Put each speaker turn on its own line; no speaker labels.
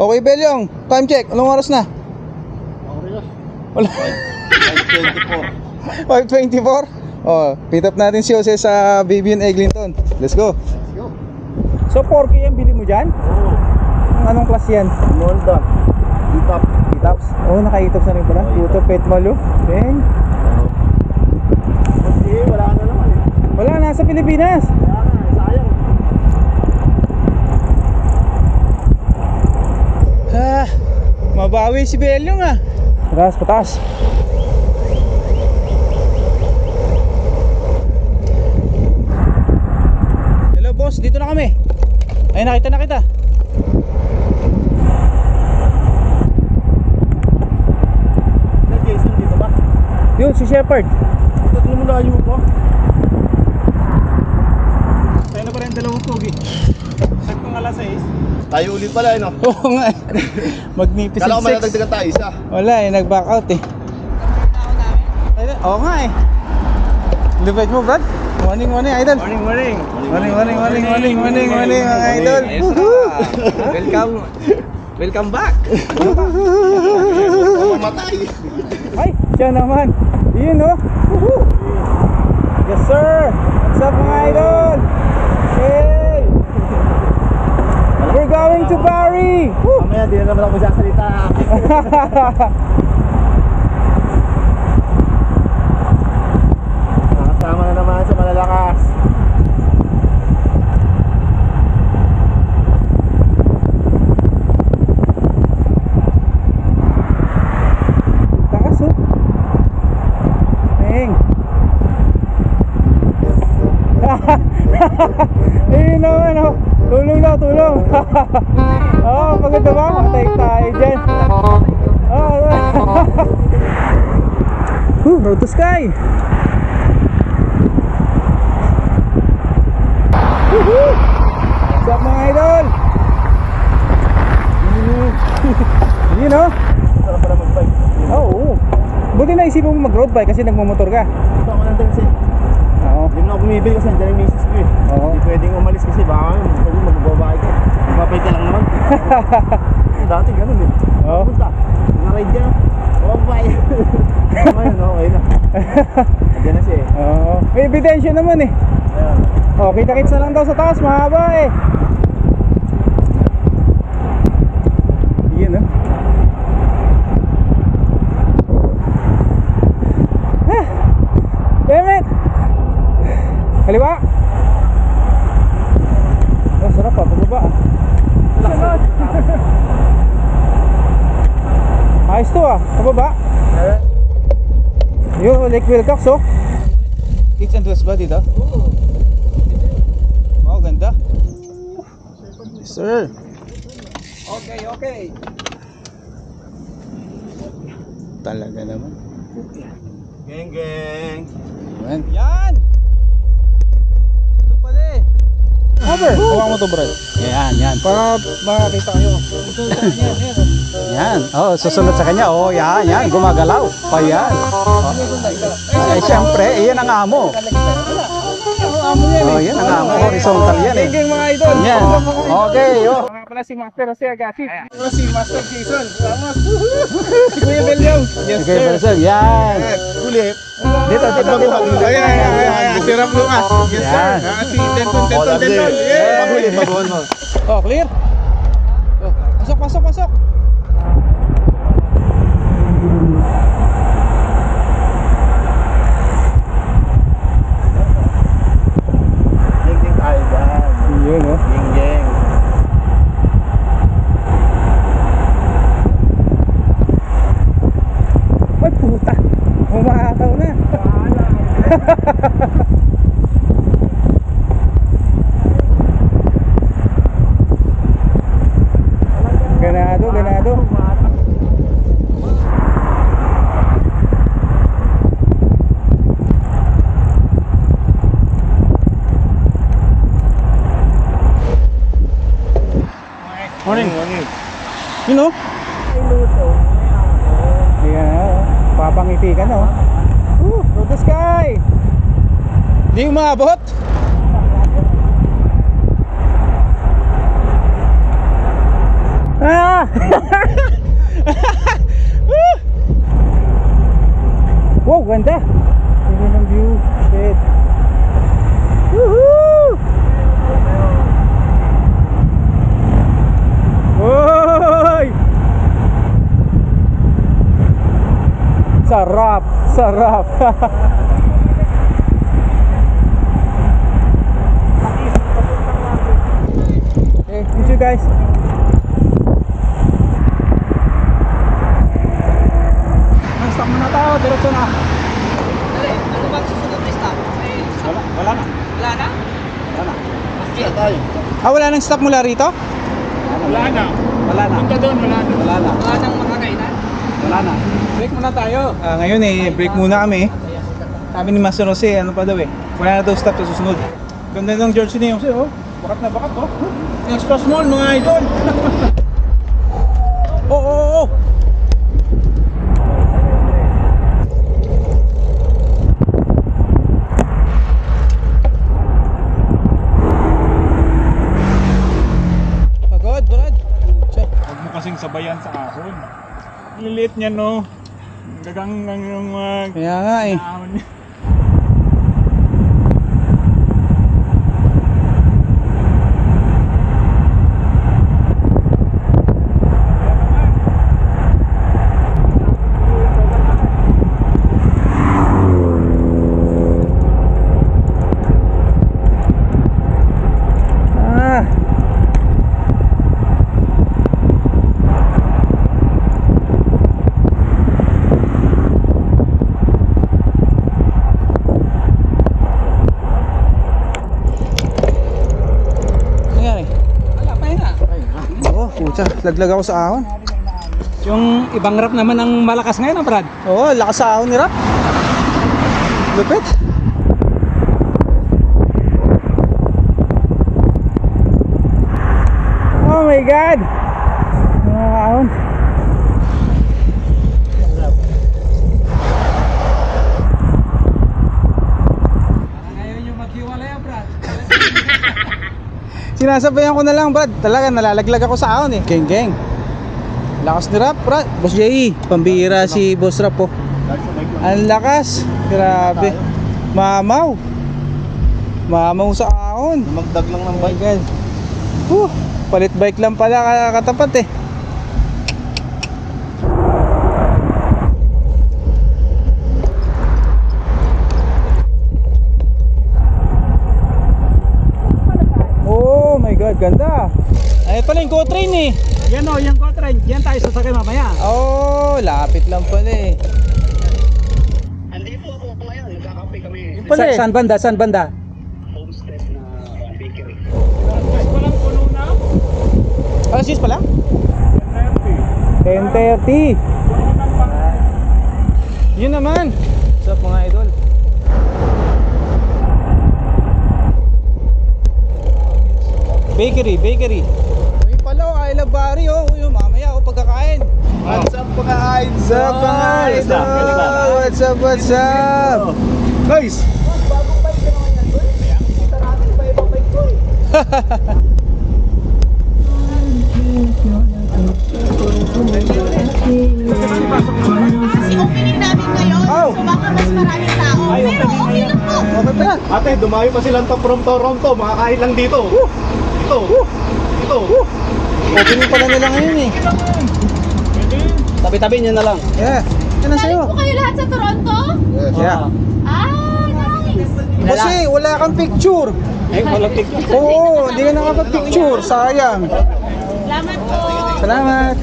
Okay, Belyong. Time check. Anong oras na?
Okay na.
Wala.
5:24.
5:24? Oh, pick up natin si Jose sa Baby and Eglinton. Let's go.
Let's go.
So 4K ang bili mo dyan?
Oo.
Anong class yan?
Honda. Itap.
Itops? Oo, naka-itops na rin pala. Puto pet malo. Dang.
Kasi wala na naman eh.
Wala, nasa Pilipinas.
Wala na, sayang.
Mabawi si Belyong ah. Pataas, pataas. Hello boss, dito na kami. Ay, nakita na kita.
Jason, dito ba?
Yun, si Shepard.
Dito mo layo ko. Tayo na pa rin dalawang pogi. Saktong alas 6. Tayo ulit pala eh no?
Oo nga. Magnificent
Kala ko
six.
manatagdagan tayo isa.
Wala eh, nag-back out eh. Oo nga eh. Lupit mo, Brad. Morning, morning, idol.
Morning, morning.
Morning, morning, morning, morning, morning, morning, mga idol.
Welcome back. Mamatay.
Ay, siya naman. Yun oh. Woohoo. Yes sir. What's up mga idol? Hey. We're going to Bari. Woo.
Mamaya di na naman ako magsasalita. Nakasama na naman sa malalakas.
Takas oh. Dang. Ayun naman oh. Tulong na, tulong. Oh, maganda ba? Matay tayo dyan. Oh, road to sky. Woohoo! What's up mga idol? Yun oh.
Sarap pala mag-bike.
Oo. Buti na isipin mo mag-road bike kasi nagmumotor ka.
Ito ako nandun kasi.
Oo.
Hindi na ako bumibili kasi nandiyan yung misis ko eh.
Oo.
Hindi pwedeng umalis kasi baka magbababae ka. Mapay ka lang naman. Dati ganun eh.
Oo.
Punta. Na-ride ka. Bababae. Ngayon okay na. Nandiyan na siya eh.
Oo. May ebidensya naman eh.
Ayan.
Oh, kita-kits na lang daw sa taas, mahaba eh. Yun oh. Damn it! Kaliwa! Oh, sarap pa, pababa. Ayos to ah, pababa. Yun, Lake Wilcox oh. East and west ba dito? Wow, ganda. Yes, sir.
Okay, okay.
Talaga naman.
Geng, geng.
Yan. Yan! Ito pala eh. Cover! Hawa mo to, Brad. Yan, yan. Para makakita kayo. Yan. Oh, susunod sa kanya. Oh, yan, yan. Gumagalaw. Oh, yan. Oh. Ay, siyempre, yan ang amo. Oh, yan ang amo. Horizontal yan eh.
Geng, mga idol.
Yan. Okay, oh.
Mga pala si Master Jose Agassi. Ito si Master Jason. Salamat. Si Kuya Belyong. Yes,
Okay,
sir.
person. Yan.
Kulit.
Dito, dito, dito.
Ayan. Si Ram Lucas. Yes, sir.
Yan.
Si Denton.
Magulit, magulit mo. Oh, clear? Oh, pasok, pasok, pasok.
Geng, geng tayo dyan.
Yun, oh.
Geng, geng.
Ay, puta. Umahataw na. Ganado, ganado. Morning. You know? Ayan, oh. Papangiti ka na, oh. To the sky. Di umabot. Ah! Maganda. Tingnan ng view. Shit. Woohoo! Oy! Sarap, sarap. Okay, thank you guys. Stop muna tayo, diretso na.
Ano ba susunod na stop?
Wala na.
Wala na?
Wala na.
Sila tayo.
Ah, wala nang stop mula rito?
Wala na.
Wala na.
Punta doon, wala na.
Wala na.
Wala nang makakainan?
Wala na. Break muna tayo. Ngayon break muna kami. Sabi ni Master Jose, ano pa daw wala na daw stop sa susunod. Ganda ng jersey ni Jose, oh. Bakat na bakat, oh. Extra small, mga idol. Oh. Pagod, Brad.
Huwag mo kasing sabayan sa ahon. Lilit niya, no? Gagang yung
Kaya nga
ahon niya.
Pucha, laglag ako sa ahon.
Yung ibang rap naman ang malakas ngayon, Brad.
Oo, lakas sa ahon ni Rap. Lupit. Oh my God! Mga ahon.
Ngayon yung maghiwalay, Brad.
Sinasabayan ko na lang, Brad. Talaga nalalaglag ako sa ahon Geng. Lakas ni Rap, Brad. Boss Jay, pambihira si Boss Rap po. Ang lakas. Grabe. Mamaw. Mamaw sa ahon.
Magdag lang ng
Oh my
bike.
God. Palit bike lang pala katapat Oh my God, ganda. Ay pala yung co-train
Yan o, yung Cotran. Yan tayo sasakay mamaya.
Oh, lapit lang pala
Andito ako ngayon, nagkakape kami.
Yung pala
Saan banda? Saan banda?
Homestead na bakery.
Walang puno na.
Alas 10 pala? 10:30. Yun naman. What's up mga idol? Bakery. Ayun pala I love Barry yung mamaya pagkakain.
What's up mga idol?
What's up mga idol? What's up?
Guys! Bagong bike ka naman yan, boy. Kita natin, iba-ibang bike ko
Kasi opening namin ngayon,
Oh.
so baka mas maraming tao. Pero okay lang po.
Okay pa yan.
Ate, dumayo pa silang from Toronto. Makakain lang dito. Ito.
Opening pala nila ngayon
Tabi-tabi niyo na lang.
Yeah. Yan na sa'yo.
Galing po kayo lahat sa Toronto?
Yeah.
Nice.
Kasi wala kang picture.
Walang picture.
Oo, hindi ka nakapag-picture. Sayang.
Salamat po.
Salamat.